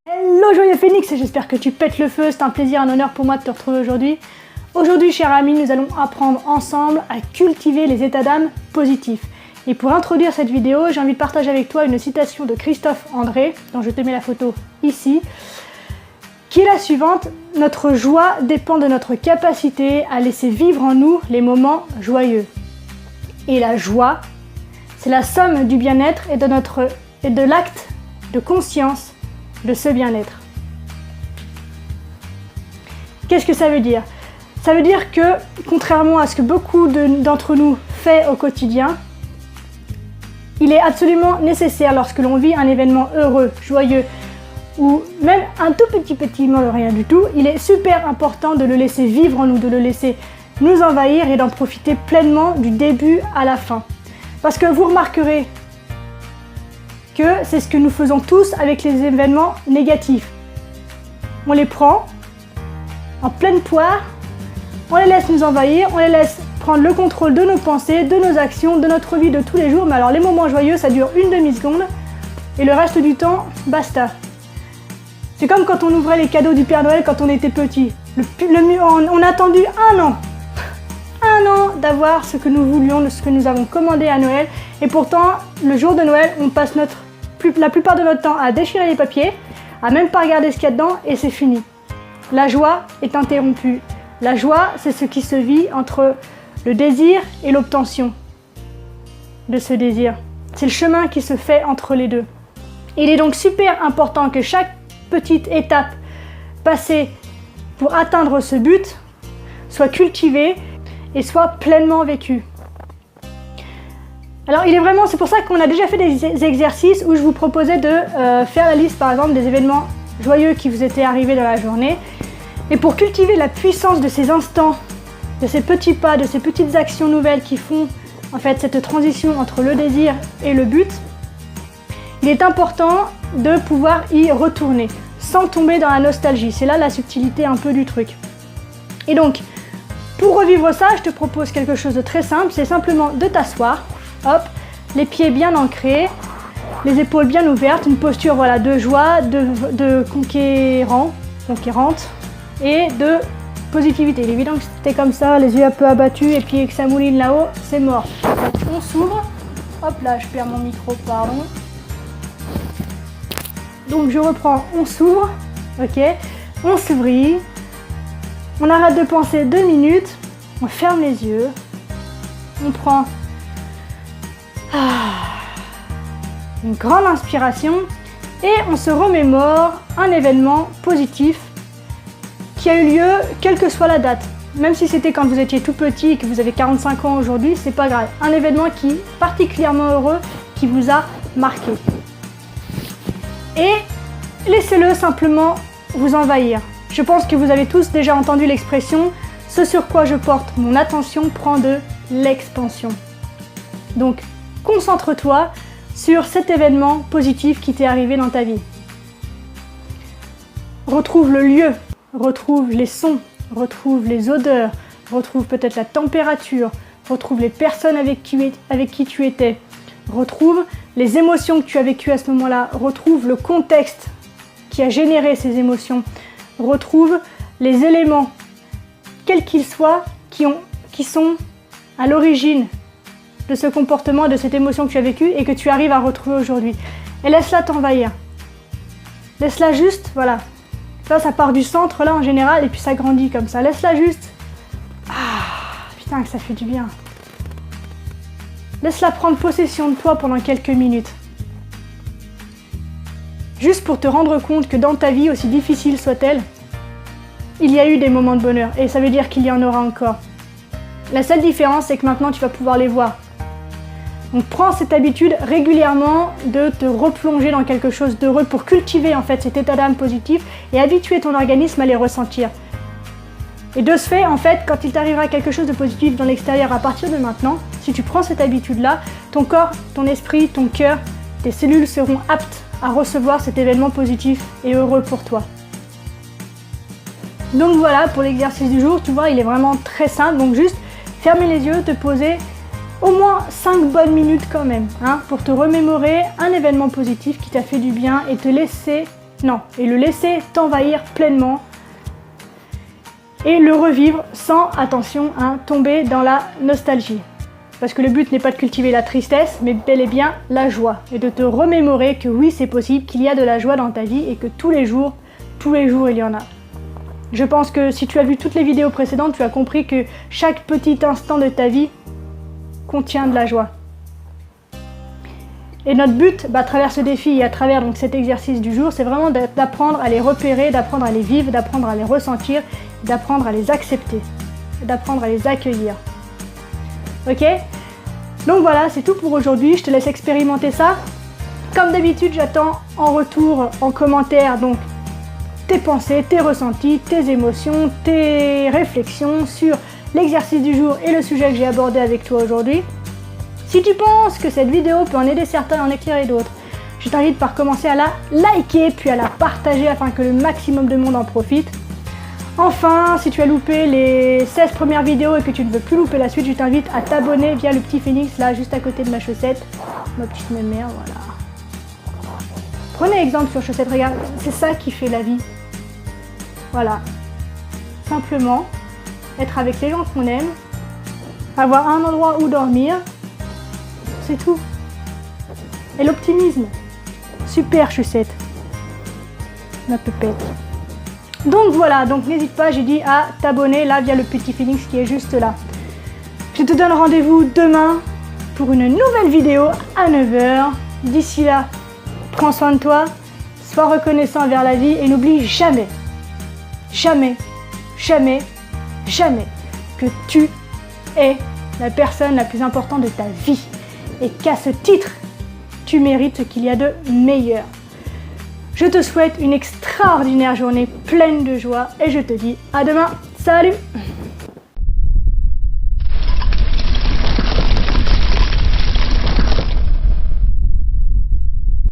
Hello joyeux Phénix, j'espère que tu pètes le feu, c'est un plaisir, un honneur pour moi de te retrouver aujourd'hui. Aujourd'hui, chers amis, nous allons apprendre ensemble à cultiver les états d'âme positifs. Et pour introduire cette vidéo, j'ai envie de partager avec toi une citation de Christophe André, dont je te mets la photo ici, qui est la suivante: notre joie dépend de notre capacité à laisser vivre en nous les moments joyeux. Et la joie, c'est la somme du bien-être et de l'acte de conscience de ce bien-être. Qu'est-ce que ça veut dire? Ça veut dire que, contrairement à ce que beaucoup d'entre nous fait au quotidien, il est absolument nécessaire lorsque l'on vit un événement heureux, joyeux, ou même un tout petit moment de rien du tout, il est super important de le laisser vivre en nous, de le laisser nous envahir et d'en profiter pleinement du début à la fin. Parce que vous remarquerez que c'est ce que nous faisons tous avec les événements négatifs. On les prend en pleine poire, on les laisse nous envahir, on les laisse prendre le contrôle de nos pensées, de nos actions, de notre vie de tous les jours. Mais alors les moments joyeux, ça dure une demi-seconde et le reste du temps, basta. C'est comme quand on ouvrait les cadeaux du Père Noël quand on était petit. On a attendu un an d'avoir ce que nous voulions, ce que nous avons commandé à Noël. Et pourtant, le jour de Noël, on passe la plupart de notre temps à déchirer les papiers, à même pas regarder ce qu'il y a dedans et c'est fini. La joie est interrompue. La joie, c'est ce qui se vit entre le désir et l'obtention de ce désir. C'est le chemin qui se fait entre les deux. Il est donc super important que chaque petite étape passée pour atteindre ce but soit cultivée et soit pleinement vécue. Alors c'est pour ça qu'on a déjà fait des exercices où je vous proposais de faire la liste par exemple des événements joyeux qui vous étaient arrivés dans la journée. Et pour cultiver la puissance de ces instants, de ces petits pas, de ces petites actions nouvelles qui font en fait cette transition entre le désir et le but, il est important de pouvoir y retourner sans tomber dans la nostalgie. C'est là la subtilité un peu du truc. Et donc, pour revivre ça, je te propose quelque chose de très simple. C'est simplement de t'asseoir, hop, les pieds bien ancrés, les épaules bien ouvertes, une posture voilà, de joie, de conquérante et de positivité. Il est évident que si t'es comme ça, les yeux un peu abattus et puis que ça mouline là-haut, c'est mort. On s'ouvre, hop là, je perds mon micro, pardon. Donc je reprends, on s'ouvre, ok, on s'ouvrit, on arrête de penser 2 minutes, on ferme les yeux, on prend une grande inspiration et on se remémore un événement positif qui a eu lieu quelle que soit la date. Même si c'était quand vous étiez tout petit et que vous avez 45 ans aujourd'hui, c'est pas grave. Un événement qui est particulièrement heureux, qui vous a marqué. Et laissez-le simplement vous envahir. Je pense que vous avez tous déjà entendu l'expression « ce sur quoi je porte mon attention prend de l'expansion ». Donc, concentre-toi sur cet événement positif qui t'est arrivé dans ta vie. Retrouve le lieu, retrouve les sons, retrouve les odeurs, retrouve peut-être la température, retrouve les personnes avec qui tu étais, retrouve les émotions que tu as vécues à ce moment-là, retrouve le contexte qui a généré ces émotions, retrouve les éléments, quels qu'ils soient, qui sont à l'origine de ce comportement, de cette émotion que tu as vécue et que tu arrives à retrouver aujourd'hui. Et laisse-la t'envahir. Laisse-la juste, voilà. Ça part du centre là en général et puis ça grandit comme ça. Laisse-la juste. Putain que ça fait du bien. Laisse-la prendre possession de toi pendant quelques minutes. Juste pour te rendre compte que dans ta vie, aussi difficile soit-elle, il y a eu des moments de bonheur et ça veut dire qu'il y en aura encore. La seule différence, c'est que maintenant tu vas pouvoir les voir. Donc prends cette habitude régulièrement de te replonger dans quelque chose d'heureux pour cultiver en fait cet état d'âme positif et habituer ton organisme à les ressentir. Et de ce fait, en fait, quand il t'arrivera quelque chose de positif dans l'extérieur à partir de maintenant, si tu prends cette habitude-là, ton corps, ton esprit, ton cœur, tes cellules seront aptes à recevoir cet événement positif et heureux pour toi. Donc voilà pour l'exercice du jour, tu vois, il est vraiment très simple. Donc juste fermer les yeux, te poser au moins 5 bonnes minutes quand même, hein, pour te remémorer un événement positif qui t'a fait du bien et te laisser, le laisser t'envahir pleinement et le revivre sans, attention, hein, tomber dans la nostalgie. Parce que le but n'est pas de cultiver la tristesse, mais bel et bien la joie. Et de te remémorer que oui, c'est possible, qu'il y a de la joie dans ta vie et que tous les jours, il y en a. Je pense que si tu as vu toutes les vidéos précédentes, tu as compris que chaque petit instant de ta vie contient de la joie. Et notre but, à travers ce défi et à travers donc, cet exercice du jour, c'est vraiment d'apprendre à les repérer, d'apprendre à les vivre, d'apprendre à les ressentir, d'apprendre à les accepter, d'apprendre à les accueillir. Ok? Donc voilà, c'est tout pour aujourd'hui. Je te laisse expérimenter ça. Comme d'habitude, j'attends en retour, en commentaire, donc tes pensées, tes ressentis, tes émotions, tes réflexions sur l'exercice du jour et le sujet que j'ai abordé avec toi aujourd'hui. Si tu penses que cette vidéo peut en aider certains et en éclairer d'autres, je t'invite par commencer à la liker puis à la partager afin que le maximum de monde en profite. Enfin, si tu as loupé les 16 premières vidéos et que tu ne veux plus louper la suite, je t'invite à t'abonner via le petit phénix là juste à côté de ma chaussette. Ma petite mémère, voilà. Prenez exemple sur chaussette, regarde, c'est ça qui fait la vie. Voilà. Simplement, être avec les gens qu'on aime, avoir un endroit où dormir, c'est tout. Et l'optimisme. Super chaussette. Ma pépette. Donc voilà, donc n'hésite pas, j'ai dit à t'abonner là via le petit phénix qui est juste là. Je te donne rendez-vous demain pour une nouvelle vidéo à 9 h. D'ici là, prends soin de toi, sois reconnaissant envers la vie et n'oublie jamais, jamais, jamais, jamais que tu es la personne la plus importante de ta vie et qu'à ce titre, tu mérites ce qu'il y a de meilleur. Je te souhaite une extraordinaire journée pleine de joie et je te dis à demain. Salut!